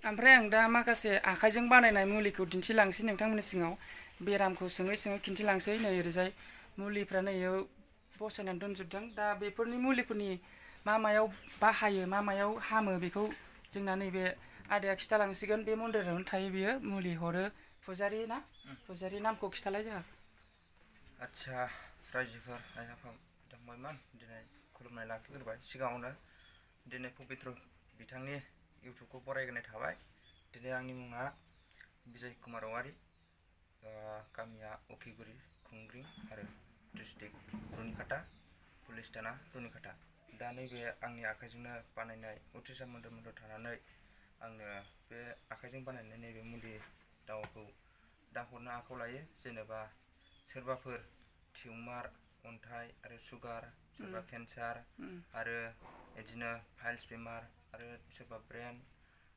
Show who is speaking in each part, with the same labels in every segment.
Speaker 1: ओमफ्राय आं दा माखासे आखाइजों बानायनाय मुलिखौ दिन्थिलांसै नोंथांमोननि सिङाव बेरामखौ सोङै सोङै खिन्थिलांसै नै ओरैजाय मुलिफ्रा नै बसायनानै दोनजोबदों दा बेफोरनि मुलिफोरनि मा मायाव बाहायो मा मायाव हामो बेखौ जोंना नैबे आदाया खिथालांसिगोन बे मन्दिरावनो थायो बियो मुलि हरो फुजारि ना फुजारि नामखौ खिथालाय जोंहा
Speaker 2: आच्छा रायजोफोर आइ आफा फंबायमोन दिनै खुलुमनाय लाखिग्रोबाय सिगाङावनो दिनै पबित्र बिथांनि इउटुबखौ बरायग्रोनाय थाबाय दिनै आंनि मुङा बिजय कुमार औवारि गामिया अखिगुरि खुंग्रिं आरो डिस्ट्रिक्ट रुनिकाटा पुलिस थाना रुनिकाटा दा नैबे आंनि आखाइजोंनो बानायनाय उथ्रिसार मन्दिर थानानै आंनो बे आखाइजों बानायनाय नैबे मुलि दावाखौ दा हरनो आखायाव लायो जेनेबा सोरबाफोर टिउमार अन्थाइ आरो सुगार सोरबा केन्सार आरो बिदिनो फाइल्स बेमार आरो सोरबा ब्रेन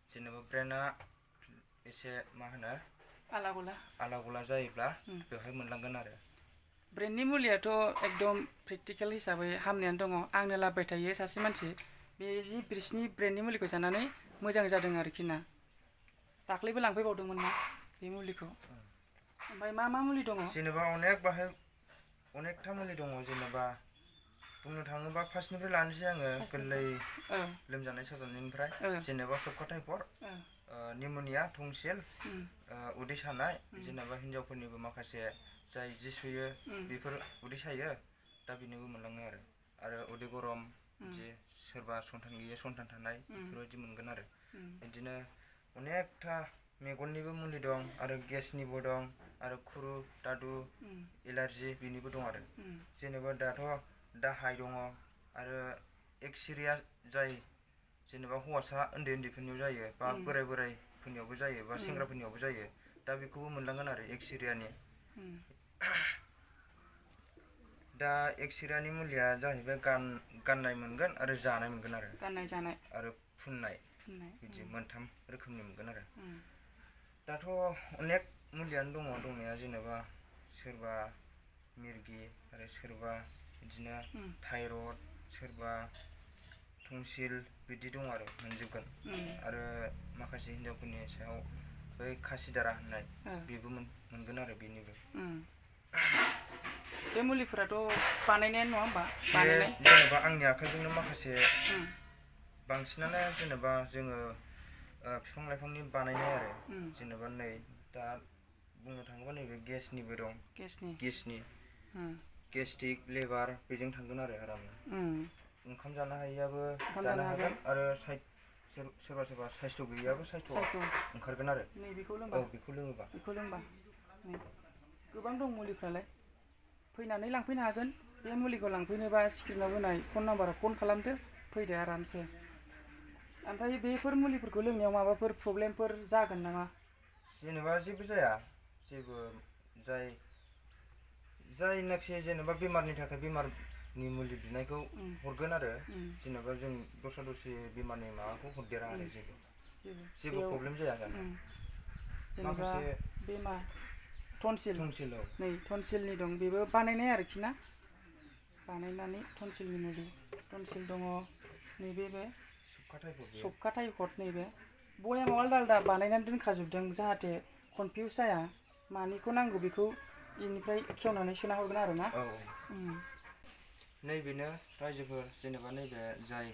Speaker 2: जेनेबा ब्रेना एसे मा होनो आला गला जायोब्ला बेवहाय मोनलांगोन आरो
Speaker 1: ब्रेननि मुलियाथ' एकदम प्रेक्टिकेल हिसाबै हामनायानो दङ आंनो लाबोबाय थायो सासे मानसि बेनि बिसिनि ब्रेननि मुलिखौ जानानै मोजां जादों आरोखि ना दाख्लैबो लांफैबावदोंमोन ना बे मुलिखौ ओमफ्राय मा मुलि दङ
Speaker 2: जेनेबा अनेकथा मुलि दङ जेनेबा बुंनो थाङोबा फार्स्टनिफ्राय लानोसै आङो गोरलै लोमजानाय साजानायनिफ्राय जेनेबा सबखा टाइफर निम'निया टंसिल उदै सानाय जेनेबा हिन्जावफोरनिबो माखासे जाय जि सुयो बेफोर उदै सायो दा बेनोबो मोनलाङो आरो उदै गरम जे सोरबा सन्तान गैयै सन्तान थानाय बेफोरबायदि मोनगोन आरो बिदिनो अनेकथा मेगननिबो मुलि दं आरो गेसनिबो दं आरो खुरु दादु एलार्जि बेनिबो दं आरो जेनेबा दा हाइ दङ आरो एक्सिरिया जाय जेनेबा हौवासा उन्दैफोरनियाव जायो बा बोरायफोरनियावबो जायो बा सेंग्राफोरनियावबो जायो दा बेखौबो मोनलांगोन आरो एक्सिरियानि दा एक्सिरियानि मुलिया जाहैबाय गाननाय मोनगोन आरो जानाय मोनगोन आरो
Speaker 1: गाननाय जानाय
Speaker 2: आरो फुननाय बिदि मोनथाम रोखोमनि मोनगोन आरो दाथ' अनेक मुलियानो दङ दंनाया जेनेबा सोरबा मिरगि आरो सोरबा बिदिनो थाइरड सोरबा टंसिल बिदि दं आरो मोनजोबगोन आरो माखासे हिन्जावफोरनि सायाव बै खासिदारा होननाय बेबो मोनगोन आरो बेनिबो
Speaker 1: बे मुलिफोराथ' बानायनायानो नङा होमबा
Speaker 2: जेनेबा आंनि आखाइजोंनो माखासे बांसिनानो जेनेबा जोङो बिफां लाइफांनि बानायनाय आरो जेनेबा नै दा बुंनो थाङोबा नैबे गेसनिबो दं गेसनि गेस्ट्रिक लेबार बेजों थांगोन आरो आरामनो ओंखाम जानो हायैयाबो जानो हागोन आरो सोरबा साइस्थ' गैयैयाबो साइस्थ' ओंखारगोन आरो
Speaker 1: बेखौ
Speaker 2: लोङोबा
Speaker 1: गोबां दं मुलिफ्रालाय फैनानै लांफैनो हागोन बे मुलिखौ लांफैनोबा स्क्रिनाव होनाय फन नाम्बाराव फन खालामदो फैदो आरामसे ओमफ्राय बेफोर मुलिफोरखौ लोंनायाव माबाफोर प्रब्लेमफोर जागोन नामा
Speaker 2: जेनेबा जेबो जाया जेबो जायनाखि जेनेबा बेमारनि थाखाय बेमारनि मुलि बिनायखौ हरगोन आरो जेनेबा जों दस्रा बेमारनि माबाखौ हरदेरा आरो जेबो प्रब्लेम जाया माखासे
Speaker 1: बेमार टनसिल नै टनसिलनि दं बेबो बानायनाय आरोखि ना बानायनानै टनसिलनि मुलि टनसिल दङ नैबे सबखा टाइफड नैबे बयामाव आलदा बानायनानै दोनखाजोबदों जाहाथे कनफिउस जाया मानिखौ नांगौ बेखौ बेनिफ्राय खेवनानै सोना हरगोन आरो ना
Speaker 2: नैबेनो रायजोफोर जेनेबा नैबे जाय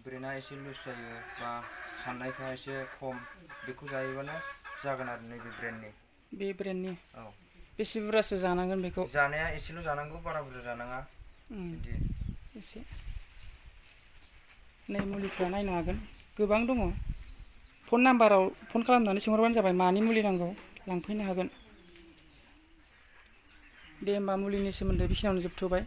Speaker 2: ब्रेना एसे लुज जायो बा साननायफ्रा एसे खम बेखौ जायोबानो जागोन आरो नैबे ब्रेननि
Speaker 1: बेसे बुरजासो जानांगोन बेखौ
Speaker 2: जानाया एसेल' जानांगौ बारा बुरजा जानाङा बिदि
Speaker 1: एसे नै मुलिफ्रा नायनो हागोन गोबां दङ फन नाम्बाराव फन खालामनानै सोंहरबानो जाबाय मानि मुलि नांगौ लांफैनो हागोन दे होमबा मुलिनि सोमोन्दै बेखिनियावनो जोबथ'बाय